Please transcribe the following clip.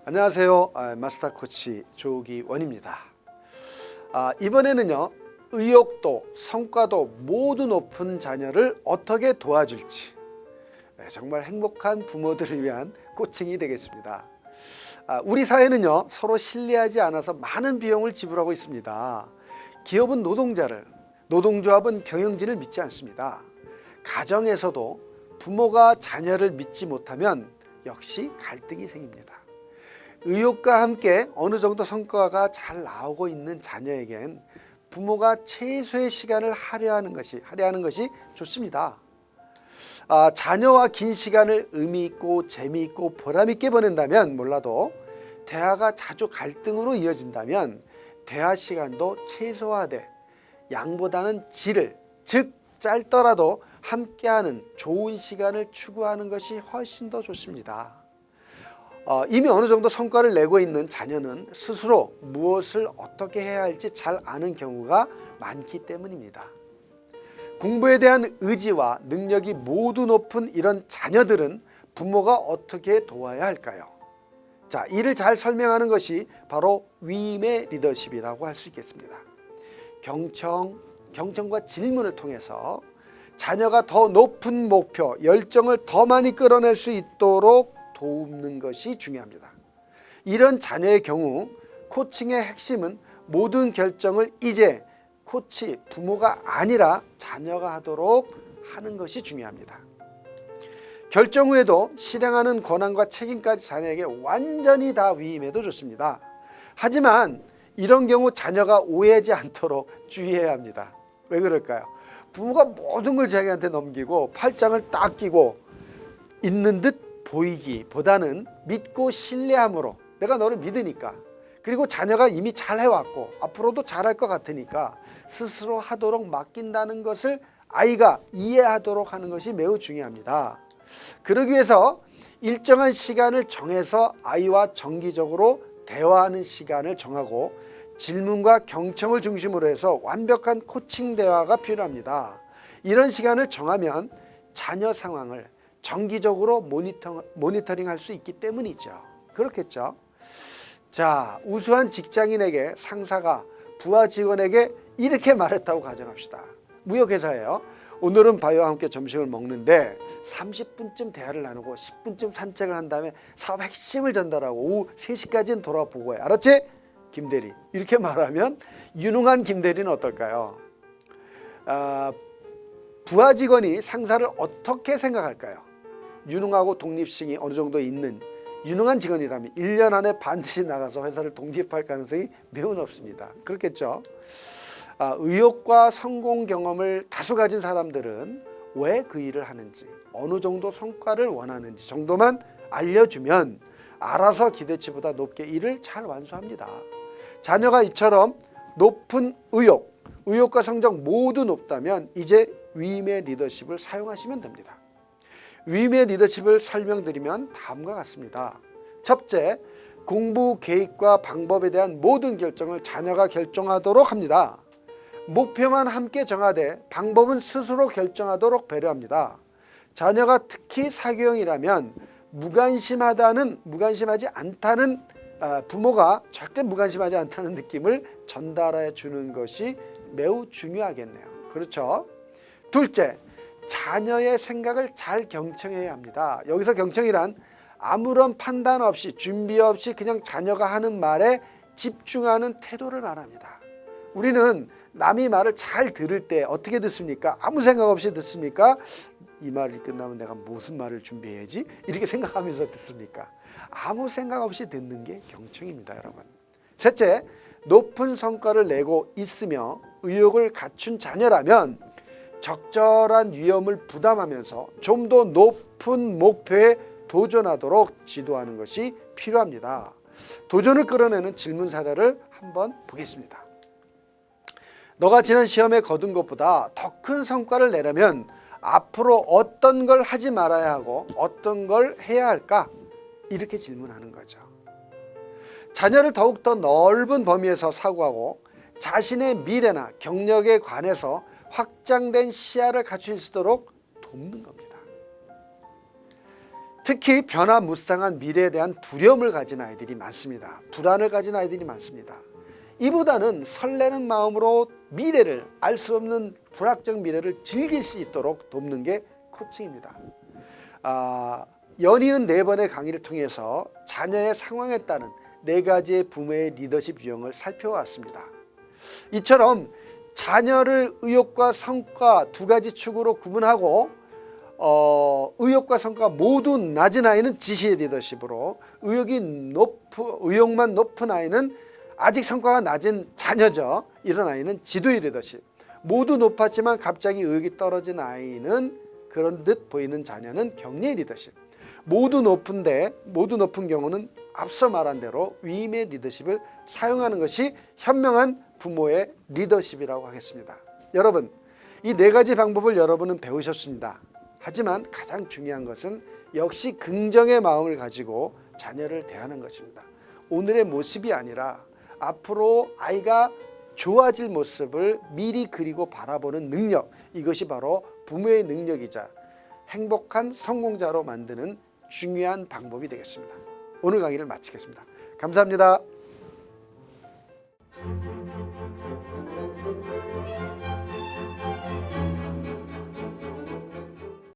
안녕하세요. 마스터 코치 조기원입니다. 이번에는요, 의욕도 성과도 모두 높은 자녀를 어떻게 도와줄지, 정말 행복한 부모들을 위한 코칭이 되겠습니다. 우리 사회는요, 서로 신뢰하지 않아서 많은 비용을 지불하고 있습니다. 기업은 노동자를, 노동조합은 경영진을 믿지 않습니다. 가정에서도 부모가 자녀를 믿지 못하면 역시 갈등이 생깁니다. 의욕과 함께 어느 정도 성과가 잘 나오고 있는 자녀에겐 부모가 최소의 시간을 할애하는 것이 좋습니다. 자녀와 긴 시간을 의미있고 재미있고 보람있게 보낸다면 몰라도 대화가 자주 갈등으로 이어진다면 대화 시간도 최소화돼 양보다는 질을, 즉 짧더라도 함께하는 좋은 시간을 추구하는 것이 훨씬 더 좋습니다. 이미 어느 정도 성과를 내고 있는 자녀는 스스로 무엇을 어떻게 해야 할지 잘 아는 경우가 많기 때문입니다. 공부에 대한 의지와 능력이 모두 높은 이런 자녀들은 부모가 어떻게 도와야 할까요? 자, 이를 잘 설명하는 것이 바로 위임의 리더십이라고 할 수 있겠습니다. 경청과 질문을 통해서 자녀가 더 높은 목표, 열정을 더 많이 끌어낼 수 있도록 돕는 것이 중요합니다. 이런 자녀의 경우 코칭의 핵심은 모든 결정을 이제 코치, 부모가 아니라 자녀가 하도록 하는 것이 중요합니다. 결정 후에도 실행하는 권한과 책임까지 자녀에게 완전히 다 위임해도 좋습니다. 하지만 이런 경우 자녀가 오해하지 않도록 주의해야 합니다. 왜 그럴까요? 부모가 모든 걸 자기한테 넘기고 팔짱을 딱 끼고 있는 듯 보이기보다는 믿고 신뢰함으로, 내가 너를 믿으니까, 그리고 자녀가 이미 잘 해왔고 앞으로도 잘할 것 같으니까 스스로 하도록 맡긴다는 것을 아이가 이해하도록 하는 것이 매우 중요합니다. 그러기 위해서 일정한 시간을 정해서 아이와 정기적으로 대화하는 시간을 정하고 질문과 경청을 중심으로 해서 완벽한 코칭 대화가 필요합니다. 이런 시간을 정하면 자녀 상황을 정기적으로 모니터링할 수 있기 때문이죠. 그렇겠죠? 자, 우수한 직장인에게 상사가 부하 직원에게 이렇게 말했다고 가정합시다. 무역회사예요. 오늘은 바이오와 함께 점심을 먹는데 30분쯤 대화를 나누고 10분쯤 산책을 한 다음에 사업 핵심을 전달하고 오후 3시까지는 돌아와 보고해. 알았지? 김대리. 이렇게 말하면 유능한 김대리는 어떨까요? 부하 직원이 상사를 어떻게 생각할까요? 유능하고 독립심이 어느 정도 있는 유능한 직원이라면 1년 안에 반드시 나가서 회사를 독립할 가능성이 매우 높습니다. 그렇겠죠? 의욕과 성공 경험을 다수 가진 사람들은 왜 그 일을 하는지, 어느 정도 성과를 원하는지 정도만 알려주면 알아서 기대치보다 높게 일을 잘 완수합니다. 자녀가 이처럼 높은 의욕과 성적 모두 높다면 이제 위임의 리더십을 사용하시면 됩니다. 위임의 리더십을 설명드리면 다음과 같습니다. 첫째, 공부 계획과 방법에 대한 모든 결정을 자녀가 결정하도록 합니다. 목표만 함께 정하되 방법은 스스로 결정하도록 배려합니다. 자녀가 특히 사교형이라면 무관심하지 않다는 부모가 절대 무관심하지 않다는 느낌을 전달해 주는 것이 매우 중요하겠네요. 그렇죠? 둘째, 자녀의 생각을 잘 경청해야 합니다. 여기서 경청이란 아무런 판단 없이 준비 없이 그냥 자녀가 하는 말에 집중하는 태도를 말합니다. 우리는 남이 말을 잘 들을 때 어떻게 듣습니까? 아무 생각 없이 듣습니까? 이 말이 끝나면 내가 무슨 말을 준비해야지? 이렇게 생각하면서 듣습니까? 아무 생각 없이 듣는 게 경청입니다, 여러분. 셋째, 높은 성과를 내고 있으며 의욕을 갖춘 자녀라면 적절한 위험을 부담하면서 좀 더 높은 목표에 도전하도록 지도하는 것이 필요합니다. 도전을 끌어내는 질문 사례를 한번 보겠습니다. 너가 지난 시험에 거둔 것보다 더 큰 성과를 내려면 앞으로 어떤 걸 하지 말아야 하고 어떤 걸 해야 할까? 이렇게 질문하는 거죠. 자녀를 더욱더 넓은 범위에서 사고하고 자신의 미래나 경력에 관해서 확장된 시야를 갖출 수 있도록 돕는 겁니다. 특히 변화무쌍한 미래에 대한 두려움을 가진 아이들이 많습니다. 불안을 가진 아이들이 많습니다. 이보다는 설레는 마음으로 미래를, 알 수 없는 불확정 미래를 즐길 수 있도록 돕는 게 코칭입니다. 연이은 4번의 강의를 통해서 자녀의 상황에 따른 4가지의 부모의 리더십 유형을 살펴왔습니다. 이처럼 자녀를 의욕과 성과 2가지 축으로 구분하고 의욕과 성과 모두 낮은 아이는 지시의 리더십으로, 의욕만 높은 아이는 아직 성과가 낮은 자녀죠. 이런 아이는 지도의 리더십. 모두 높았지만 갑자기 의욕이 떨어진 아이는, 그런 듯 보이는 자녀는 격려의 리더십. 모두 높은 경우는 앞서 말한 대로 위임의 리더십을 사용하는 것이 현명한 부모의 리더십이라고 하겠습니다. 여러분, 이 4가지 방법을 여러분은 배우셨습니다. 하지만 가장 중요한 것은 역시 긍정의 마음을 가지고 자녀를 대하는 것입니다. 오늘의 모습이 아니라 앞으로 아이가 좋아질 모습을 미리 그리고 바라보는 능력, 이것이 바로 부모의 능력이자 행복한 성공자로 만드는 중요한 방법이 되겠습니다. 오늘 강의를 마치겠습니다. 감사합니다.